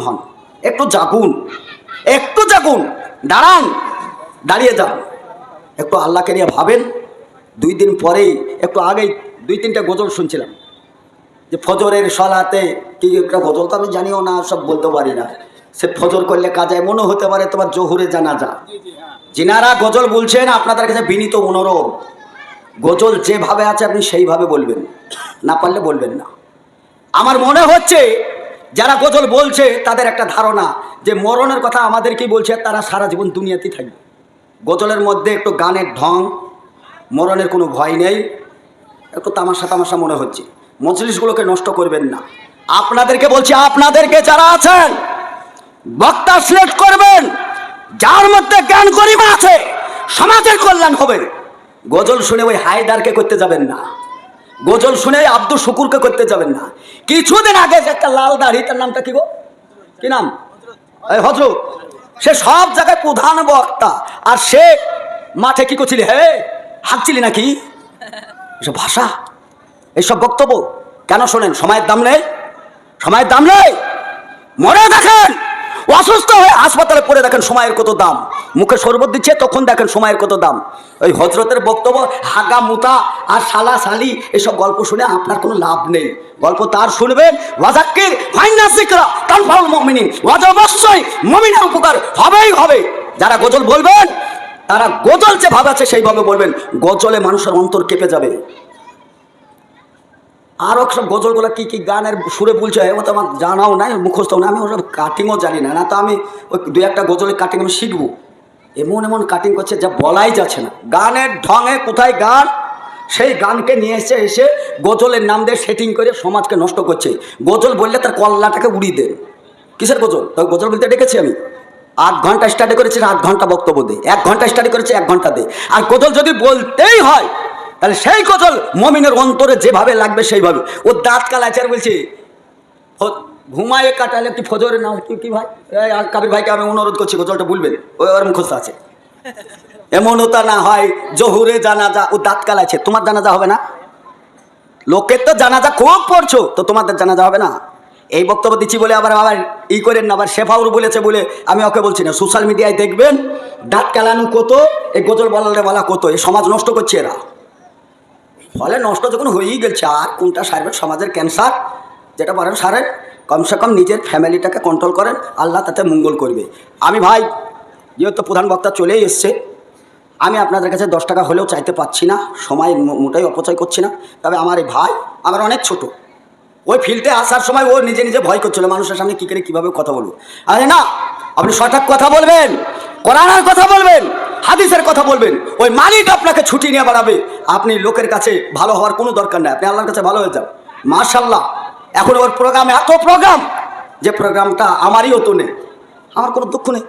হন, একটু জাগুন, একটু জাগুন, দাঁড়ান, দাঁড়িয়ে যান, একটু আল্লাহকে নিয়ে ভাবেন। 2 দিন পরেই, একটু আগেই 2-3টা গজল শুনছিলাম যে ফজরের সলাতে কি একটা গজল, তো আমি জানিও না, সব বলতে পারি না। সে ফজর করলে কাজায় মনে হতে পারে তোমার জোহরে জানাজা। যিনারা গজল বলছেন আপনাদের কাছে বিনীত অনুরোধ, গজল যেভাবে আছে আপনি সেইভাবে বলবেন, না পারলে বলবেন না। আমার মনে হচ্ছে যারা গজল বলছে তাদের একটা ধারণা যে মরণের কথা আমাদের কি বলছে, তারা সারা জীবন দুনিয়াতেই থাকবে। গজলের মধ্যে একটু গানের ঢং, মরণের কোনো ভয় নেই, একটু তামাশা তামাশা মনে হচ্ছে। মজলিসগুলোকে নষ্ট করবেন না। আপনাদেরকে বলছি, আপনাদেরকে যারা আছেন বক্তা সিলেক্ট করবেন যার মধ্যে জ্ঞান গরিমা আছে, সমাজের কল্যাণ হবে। গজল শুনে ওই হায়দারকে করতে যাবেন না, গজল শুনে আব্দুল শুকুরকে করতে যাবেন না। কিছুদিন আগে একটা লাল দাড়ি, তার নামটা কি গো, কি নাম, হজরত, সে সব জায়গায় প্রধান বক্তা, আর সে মাঠে কি করছিলি, হে হাঁকছিলি নাকি, এসব ভাষা, এইসব বক্তব্য কেন শোনেন? সময়ের দাম নেই, সময়ের দাম নেই। মরে দেখেন, অসুস্থ হয়ে হাসপাতালে পড়ে দেখেন সময়ের কত দাম। মুখে শরবত দিচ্ছে তখন দেখেন সময়ের কত দাম। ওই হজরতের বক্তব্য হাগা মুতা আর সালা সালি এসব গল্প শুনে আপনার কোনো লাভ নেই। গল্প তার শুনবেন, ওয়াজাক্কির ফাইন্না যিকরা তানফাউল মুমিনিন, অবশ্যই মুমিনের উপকার হবেই হবে। যারা গজল বলবেন তারা গজল যেভাবে আছে সেইভাবে বলবেন, গজলে মানুষের অন্তর কেঁপে যাবে। আরও সব গজলগুলো কী কী গানের সুরে বলছে ও তো আমার জানাও নাই, মুখস্থ না, আমি ওসব কাটিংও জানি না। না তো আমি ওই 2-1টা গজলের কাটিং আমি শিখবো। এমন এমন কাটিং করছে যা বলাই যাচ্ছে না। গানের ঢঙে কোথায় গান, সেই গানকে নিয়ে এসে গজলের নাম দিয়ে সেটিং করে সমাজকে নষ্ট করছে। গজল বললে তার কল্লাটাকে উড়িয়ে দেন। কিসের গজল? তবে গজল বলতে ডেকেছি আমি। 8 ঘন্টা স্টাডি করেছি, 8 ঘন্টা বক্তব্য দে। 1 ঘন্টা স্টাডি করেছি, 1 ঘন্টা দে। আর গজল যদি বলতেই হয় তাহলে সেই গজল মমিনের অন্তরে যেভাবে লাগবে সেইভাবে। ও দাঁত কালাচ্ছে আর বলছে ঘুমায়ে কাটালে একটি ফজরের নাম কি ভাই, কাবির ভাইকে আমি অনুরোধ করছি গজলটা বলবেন, ওই ওর মুখস্থ আছে। এমনও তা না হয় জহুরে জানাজা, ও দাঁত কালাচ্ছে, তোমার জানাজা হবে না? লোকের তো জানাজা খুব পড়ছো, তো তোমাদের জানাজা হবে না? এই বক্তব্য দিচ্ছি বলে আবার ই করেন না, আবার শেফাউর বলেছে বলে আমি ওকে বলছি না। সোশ্যাল মিডিয়ায় দেখবেন দাঁত কালানো কত, এই গজল বলা কত, এই সমাজ নষ্ট করছে এরা। ফলে নষ্ট যখন হয়েই গেছে, আর কোনটা সারবেন? সমাজের ক্যান্সার, যেটা পারেন সারেন। কমসে কম নিজের ফ্যামিলিটাকে কন্ট্রোল করেন, আল্লাহ তাতে মঙ্গল করবে। আমি ভাই, যেহেতু প্রধান বক্তা চলেই এসছে, আমি আপনাদের কাছে 10 টাকা হলেও চাইতে পারছি না, সময় মোটাই অপচয় করছি না। তবে আমার এই ভাই আমার অনেক ছোট, ওই ফিল্ডে আসার সময় ও নিজে নিজে ভয় করছিল মানুষের সামনে কী করে কীভাবে কথা বলবো। আরে না, আপনি সঠিক কথা বলবেন, কোরআনের কথা বলবেন, হাদিসের কথা বলবেন, ওই মালিক আপনাকে ছুটি নিয়ে বাড়াবে। আপনি লোকের কাছে ভালো হওয়ার কোনো দরকার নেই, আপনি আল্লাহর কাছে ভালো হয়ে যান। মাশাআল্লাহ, এখন ওর প্রোগ্রামে এত প্রোগ্রাম, যে প্রোগ্রামটা আমারই হতো নেই, আমার কোনো দুঃখ নেই।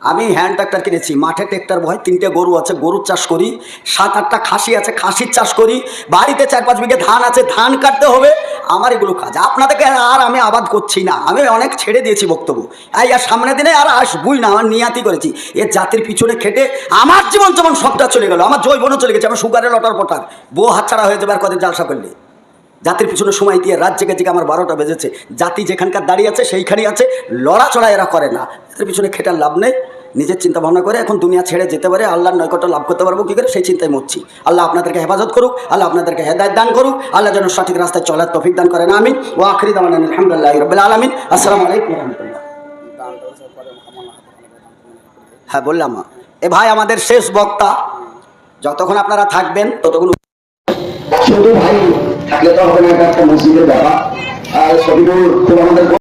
আমি হ্যান্ড ট্রাক্টর কিনেছি, মাঠে ট্রাক্টর বয়, 3টে গরু আছে, গরুর চাষ করি, 7-8টা খাসি আছে, খাসির চাষ করি, বাড়িতে 4-5 বিঘে ধান আছে, ধান কাটতে হবে। আমার এগুলো কাজ। আপনাদেরকে আর আমি আবাদ করছি না, আমি অনেক ছেড়ে দিয়েছি বক্তব্য। আর সামনের দিনে আর আসবই না, আমার নিয়াতি করেছি। এর জাতির পিছনে খেটে আমার জীবন যেমন সবটা চলে গেল, আমার জৈবনও চলে গেছে, আমার সুগারের লটার পটার, বউ হাতছাড়া হয়ে যাবে আর কদিন জালসা করলে। জাতির পিছনে সময় দিয়ে রাত জেগে জেগে আমার 12টা বেজেছে। জাতি যেখানকার দাঁড়িয়ে আছে সেইখানেই আছে, লড়াচড়া এরা করে না। এদের পিছনে খেটার লাভ নেই। নিজের চিন্তা ভাবনা করে এখন দুনিয়া ছেড়ে যেতে পারে, আল্লাহর নৈকট্য লাভ করতে পারবো কী করে, সেই চিন্তায় মরছি। আল্লাহ আপনাদেরকে হেফাজত করুক, আল্লাহ আপনাদেরকে হেদায়েত দান করুক, আল্লাহ যেন সঠিক রাস্তায় চলার তৌফিক দান করেন। আমিন। ওয়া আখিরি দাওয়ানা আলহামদুলিল্লাহি রাব্বিল আলামিন। আসসালামু আলাইকুম ওয়া রাহমাতুল্লাহ। হ্যাঁ বললাম, এ ভাই আমাদের শেষ বক্তা, যতক্ষণ আপনারা থাকবেন ততক্ষণ ছোট ভাই থাকলে তো হবে না, একটা মসজিদের ব্যাপার। আর সবিনুর খুব আমাদের